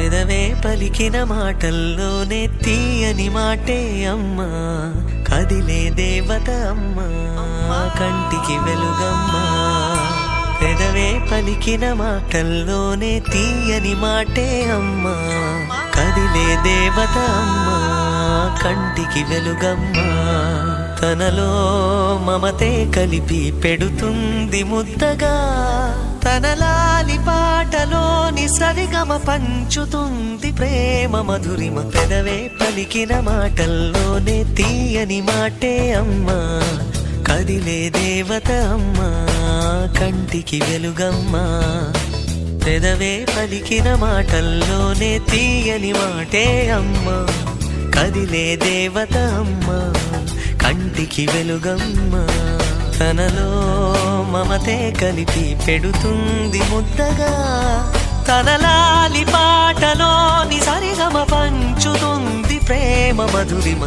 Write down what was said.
పెదవే పలికిన మాటల్లోనే తీయని మాటే అమ్మా, కదిలే దేవత అమ్మా, కంటికి వెలుగమ్మా. పెదవే పలికిన మాటల్లోనే తీయని మాటే అమ్మా, కదిలే దేవత అమ్మా, కంటికి వెలుగమ్మా. తనలో మమతే కలిపి పెడుతుంది ముద్దగా, తన లాలి పాటలోని సరిగమ పంచుతుంది ప్రేమ మధురిమ. పెదవే పలికిన మాటల్లోనే తీయని మాటే అమ్మా, కదిలే దేవత అమ్మా, కంటికి వెలుగమ్మా. పెదవే పలికిన మాటల్లోనే తీయని మాటే అమ్మా, కదిలే దేవత అమ్మా, కంటికి వెలుగమ్మా. తనలో మమతే కలిపి పెడుతుంది ముద్దగా, తన లాలి పాటలోని సరిగమ పంచుతుంది ప్రేమ మధురిమ.